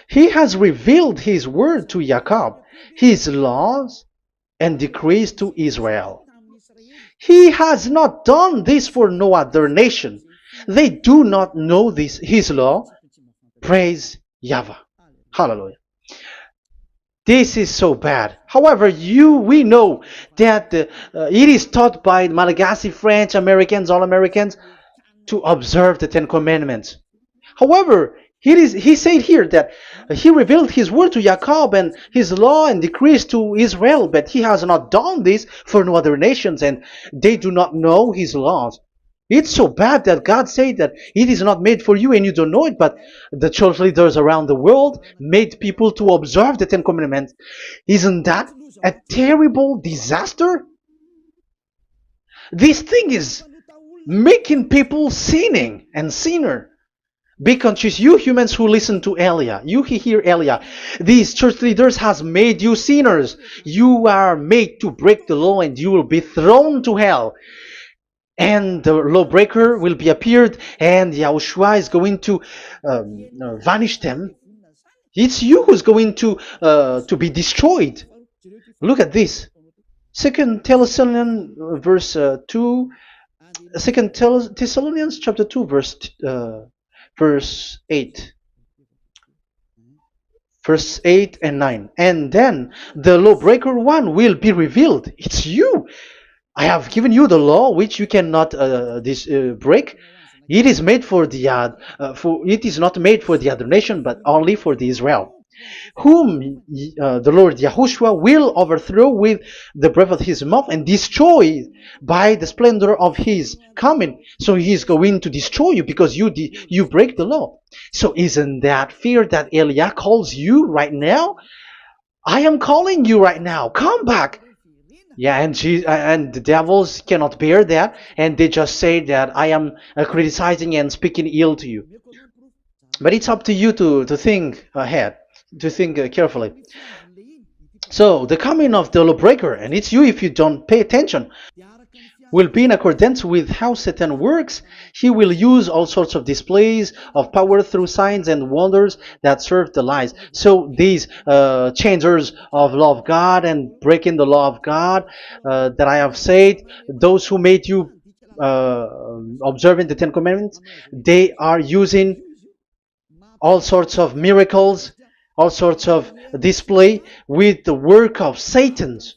He has revealed his word to Jacob, his laws and decrees to Israel. He has not done this for no other nation. They do not know this, his law. Praise YAHVAH. Hallelujah. This is so bad. However, we know that it is taught by Malagasy, French, Americans, all Americans, to observe the Ten Commandments. However, he said here that he revealed his word to Jacob and his law and decrees to Israel, but he has not done this for no other nations, and they do not know his laws. It's so bad that God said that it is not made for you and you don't know it, but the church leaders around the world made people to observe the Ten Commandments. Isn't that a terrible disaster? This thing is making people sinning and sinner. Be conscious, you humans who listen to Elia, you hear Elia. These church leaders has made you sinners. You are made to break the law and you will be thrown to hell. And the lawbreaker will be appeared, and Yahushua is going to vanish them. It's you who's going to be destroyed. Look at this. Second Thessalonians verse 2. Second Thessalonians chapter 2 verse 8. Verse 8 and 9. And then the lawbreaker one will be revealed. It's you. I have given you the law which you cannot break. It is made for the it is not made for the other nation, but only for the Israel, whom the Lord Yahushua will overthrow with the breath of his mouth and destroy by the splendor of his coming. So he is going to destroy you because you break the law. So isn't that fear that Elia calls you right now? I am calling you right now. Come back. Yeah, and the devils cannot bear that, and they just say that I am criticizing and speaking ill to you. But it's up to you to think ahead, to think carefully. So the coming of the lawbreaker, and it's you if you don't pay attention, will be in accordance with how Satan works. He will use all sorts of displays of power through signs and wonders that serve the lies. So these changers of law of God and breaking the law of God that I have said, those who made you observing the Ten Commandments, they are using all sorts of miracles, all sorts of display with the work of Satan's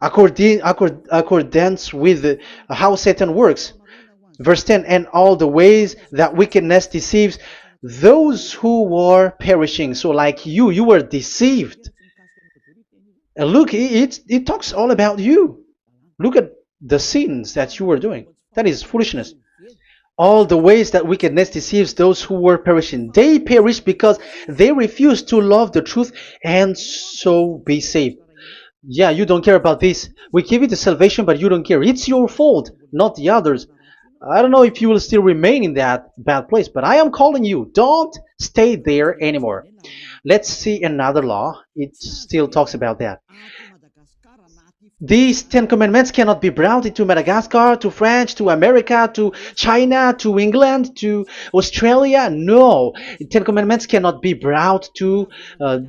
accordance with how Satan works. Verse 10, and all the ways that wickedness deceives those who are perishing. So like you were deceived. And look, it talks all about you. Look at the sins that you were doing. That is foolishness. All the ways that wickedness deceives those who were perishing. They perish because they refuse to love the truth and so be saved. Yeah, you don't care about this. We give you the salvation, but you don't care. It's your fault, not the others. I don't know if you will still remain in that bad place, but I am calling you. Don't stay there anymore. Let's see another law. It still talks about that. These Ten Commandments cannot be brought into Madagascar, to France, to America, to China, to England, to Australia. No, Ten Commandments cannot be brought to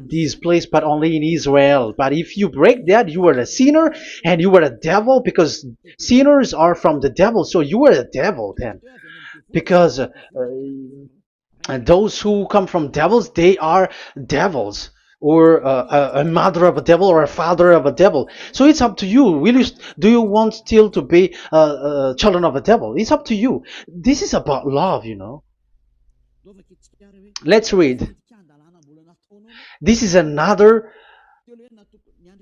these places, but only in Israel. But if you break that, you are a sinner and you are a devil, because sinners are from the devil. So you are a devil then, because and those who come from devils, they are devils, or a mother of a devil, or a father of a devil. So it's up to you. Do you want still to be children of a devil? It's up to you. This is about love, you know. Let's read. This is another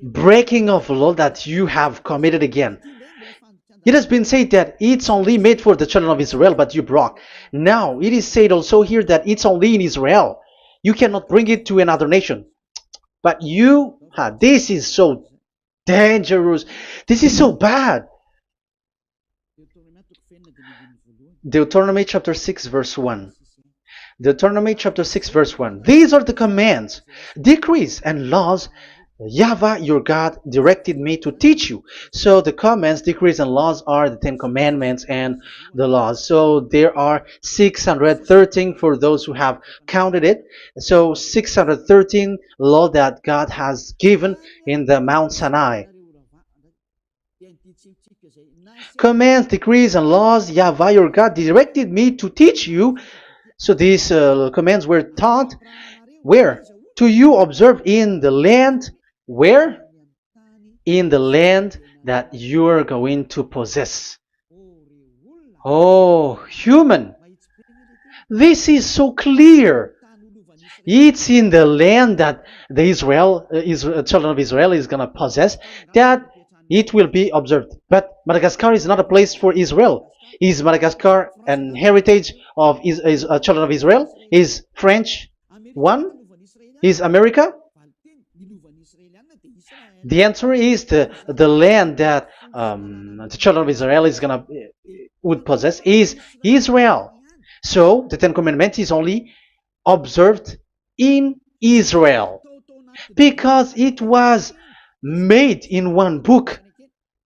breaking of law that you have committed again. It has been said that it's only made for the children of Israel, but you broke. Now, it is said also here that it's only in Israel. You cannot bring it to another nation. But this is so dangerous. This is so bad. Deuteronomy chapter 6 verse 1. Deuteronomy chapter 6 verse 1. These are the commands, decrees, and laws YAHVAH your God directed me to teach you. So the commands, decrees, and laws are the Ten Commandments and the laws. So there are 613 for those who have counted it. So 613 law that God has given in the Mount Sinai. Commands, decrees, and laws YAHVAH your God directed me to teach you. So these commands were taught where? To you observe in the land. Where? In the land that you are going to possess. Oh, human. This is so clear. It's in the land that the children of Israel is going to possess, that it will be observed. But Madagascar is not a place for Israel. Is Madagascar an heritage of children of Israel? Is French one? Is America? The answer is the land that the children of Israel would possess is Israel. So the Ten Commandments is only observed in Israel, because it was made in one book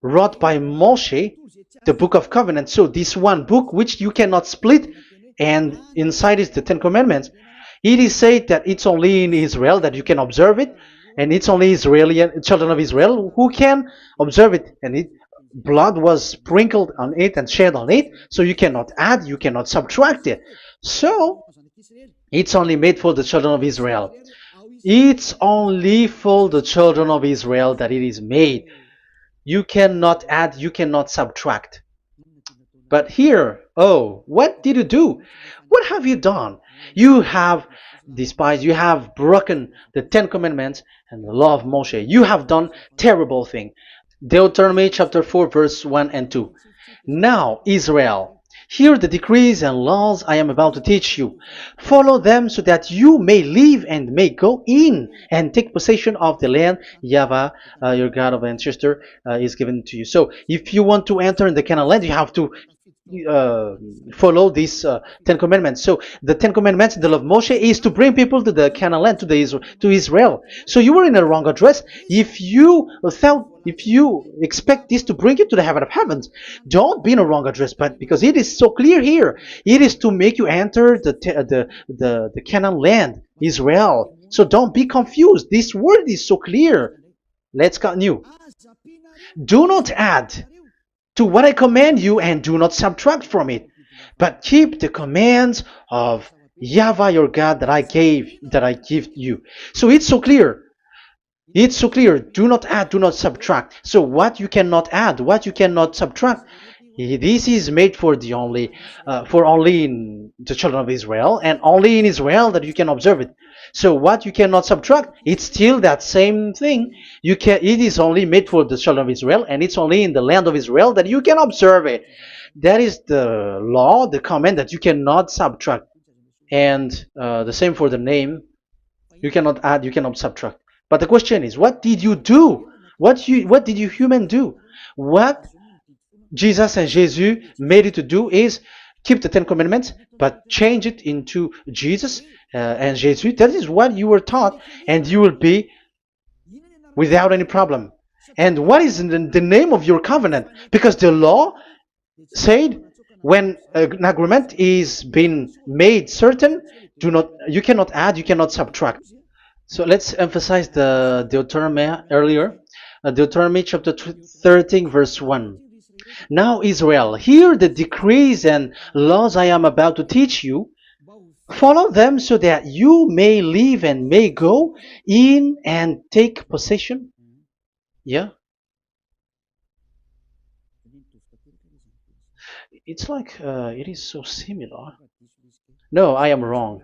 wrote by Moshe, the Book of Covenant. So this one book, which you cannot split, and inside is the Ten Commandments. It is said that it's only in Israel that you can observe it, and it's only children of Israel who can observe it. And blood was sprinkled on it and shed on it, so you cannot add, you cannot subtract it. So it's only made for the children of Israel. It's only for the children of Israel that it is made. You cannot add, you cannot subtract. But here, what did you do? What have you done? You have despised, you have broken the Ten Commandments and the law of Moshe. You have done terrible thing. Deuteronomy chapter 4 verse 1 and 2. Now, Israel, hear the decrees and laws I am about to teach you. Follow them so that you may live and may go in and take possession of the land YAHVAH, your God of ancestor, is given to you. So if you want to enter in the Canaan land, you have to follow these Ten Commandments. So the Ten Commandments, the law of Moshe, is to bring people to the Canaan land, to Israel. So you were in a wrong address if you expect this to bring you to the heaven of heavens. Don't be in a wrong address, but because it is so clear here, it is to make you enter the Canaan land, Israel. So don't be confused. This word is so clear. Let's continue. Do not add to what I command you, and do not subtract from it, but keep the commands of Yahweh your God that I give you. So it's so clear. It's so clear. Do not add, do not subtract. So what you cannot add, what you cannot subtract, this is made for only in the children of Israel, and only in Israel that you can observe it. So what you cannot subtract, it's still that same thing. You can. It is only made for the children of Israel, and it's only in the land of Israel that you can observe it. That is the law, the command that you cannot subtract. And the same for the name. You cannot add, you cannot subtract. But the question is, what did you do? What did you human do? What Jesus and Jesus made you to do is keep the Ten Commandments, but change it into Jesus and Jesus. That is what you were taught, and you will be without any problem. And what is the name of your covenant? Because the law said when an agreement is being made certain, you cannot add, you cannot subtract. So let's emphasize the Deuteronomy earlier. Deuteronomy chapter 13 verse 1. Now Israel, hear the decrees and laws I am about to teach you. Follow them so that you may live and may go in and take possession. Yeah, it's like it is so similar. No, I am wrong.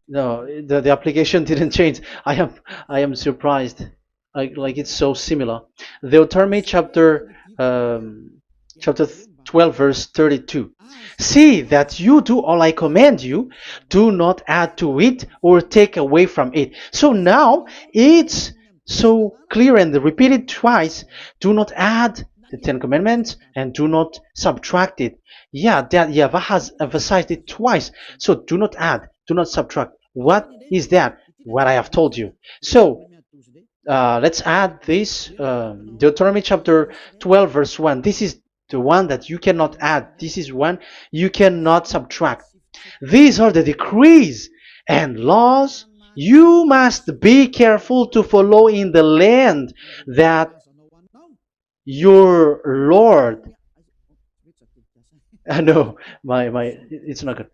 No, the application didn't change. I am surprised. Like it's so similar. Deuteronomy chapter 12 verse 32. See that you do all I command you. Do not add to it or take away from it. So now it's so clear and repeated twice. Do not add the Ten Commandments and do not subtract it. Yeah, that Yahweh has emphasized it twice. So do not add, do not subtract. What is that? What I have told you. So let's add this Deuteronomy chapter 12 verse 1. This is the one that you cannot add. This is one you cannot subtract. These are the decrees and laws you must be careful to follow in the land that your Lord. No, it's not good.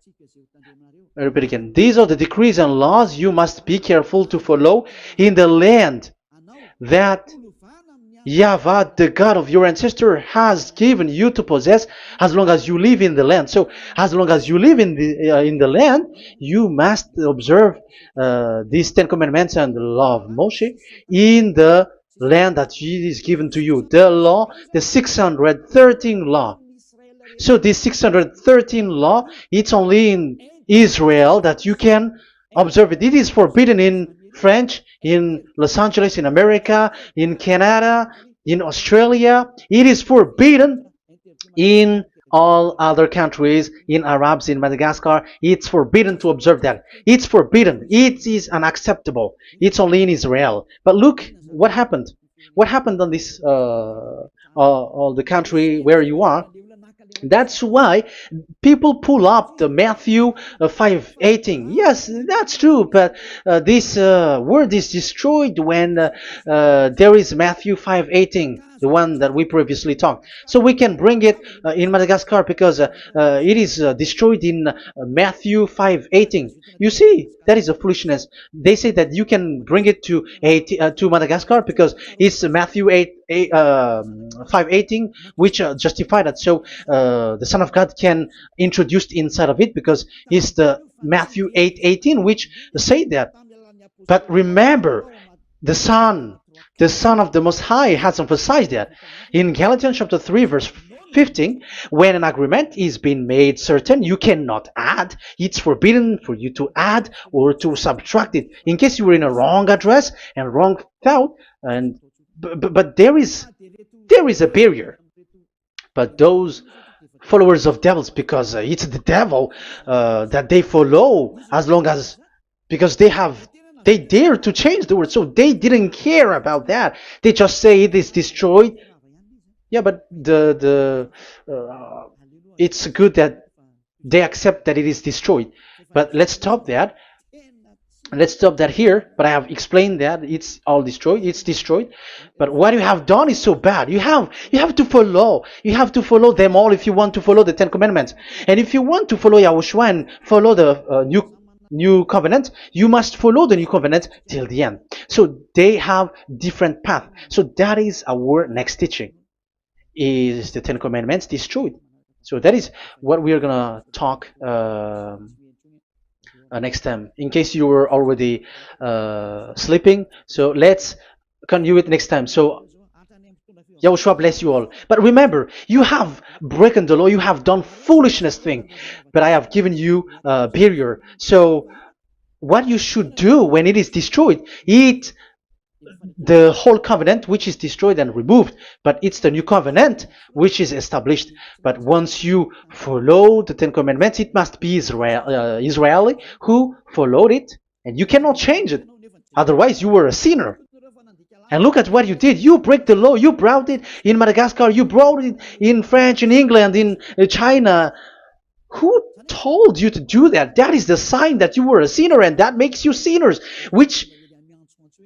I repeat again. These are the decrees and laws you must be careful to follow in the land that Yahweh, the God of your ancestor, has given you to possess as long as you live in the land. So, as long as you live in the land, you must observe these Ten Commandments and the law of Moshe in the land that is given to you. The law, the 613 law. So this 613 law, it's only in Israel that you can observe it. It is forbidden in French, in Los Angeles, in America, in Canada, in Australia. It is forbidden in all other countries, in Arabs, in Madagascar. It's forbidden to observe that. It's forbidden. It is unacceptable. It's only in Israel. But look what happened. What happened on this, all the country where you are? That's why people pull up the Matthew 5:18. Yes, that's true, but this word is destroyed when there is Matthew 5:18, the one that we previously talked. So we can bring it in Madagascar because it is destroyed in Matthew 5:18. You see, that is a foolishness. They say that you can bring it to Madagascar because it's Matthew 5:18, which justify that. So the Son of God can introduce inside of it because it's the Matthew 8:18 which say that. But remember, the Son of the Most High has emphasized that in Galatians chapter 3 verse 15, when an agreement is being made certain, you cannot add. It's forbidden for you to add or to subtract it. In case you were in a wrong address and wrong thought, but there is a barrier. But those followers of devils, because it's the devil that they follow, as long as because they dare to change the word, so they didn't care about that. They just say it is destroyed. Yeah, but it's good that they accept that it is destroyed. But let's stop that. Let's stop that here, but I have explained that it's all destroyed, it's destroyed. But what you have done is so bad. You have to follow, you have to follow them all if you want to follow the Ten Commandments. And if you want to follow Yahushua and follow the new covenant, you must follow the new covenant till the end. So they have different path. So that is our next teaching, is the Ten Commandments destroyed. So that is what we are gonna talk next time, in case you were already sleeping. So let's continue it next time. So Yahushua bless you all. But remember, you have broken the law, you have done foolishness thing, but I have given you a barrier. So what you should do when it is destroyed, it the whole covenant which is destroyed and removed, but it's the new covenant which is established. But once you follow the Ten Commandments, it must be Israeli who followed it, and you cannot change it. Otherwise, you were a sinner. And look at what you did. You break the law. You brought it in Madagascar. You brought it in France, in England, in China. Who told you to do that? That is the sign that you were a sinner, and that makes you sinners, which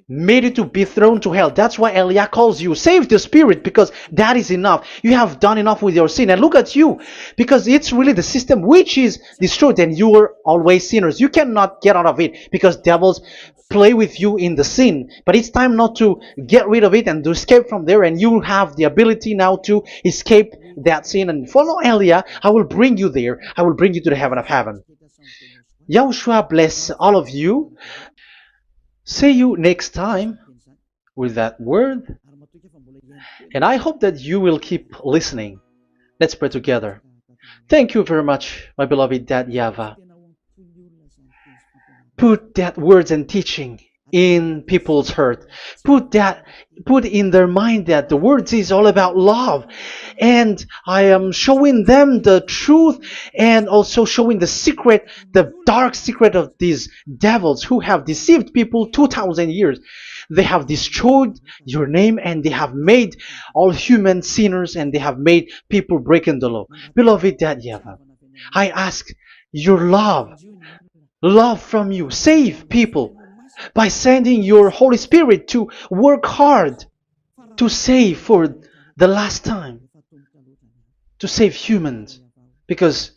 made you to be thrown to hell. That's why Elia calls you, save the spirit, because that is enough. You have done enough with your sin. And look at you, because it's really the system which is destroyed, and you are always sinners. You cannot get out of it, because devils play with you in the sin. But it's time not to get rid of it and to escape from there, and you have the ability now to escape that sin. And follow Elia. I will bring you there. I will bring you to the heaven of heaven. Yahushua bless all of you. See you next time with that word. And I hope that you will keep listening. Let's pray together. Thank you very much, my beloved Dad YAHVAH. Put that words and teaching in people's heart. Put in their mind that the words is all about love. And I am showing them the truth, and also showing the secret, the dark secret of these devils who have deceived people 2,000 years. They have destroyed your name, and they have made all human sinners, and they have made people breaking the law. Beloved Dad YAHVAH, I ask your love from you. Save people by sending your Holy Spirit to work hard to save for the last time, to save humans, because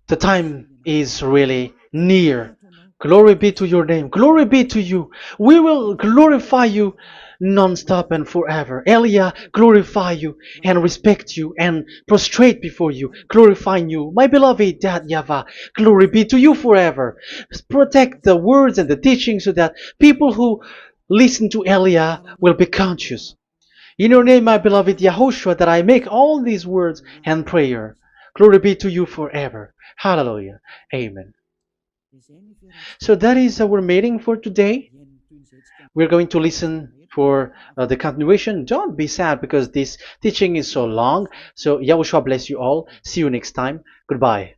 the time is really near. Glory be to your name. Glory be to you. We will glorify you non-stop and forever. Elia, glorify you and respect you and prostrate before you, glorifying you. My beloved Dad YAHVAH, glory be to you forever. Protect the words and the teaching so that people who listen to Elia will be conscious. In your name, my beloved YAHOSHUAH, that I make all these words and prayer. Glory be to you forever. Hallelujah. Amen. So that is our meeting for today. We're going to listen for the continuation. Don't be sad because this teaching is so long. So Yahushua bless you all. See you next time. Goodbye.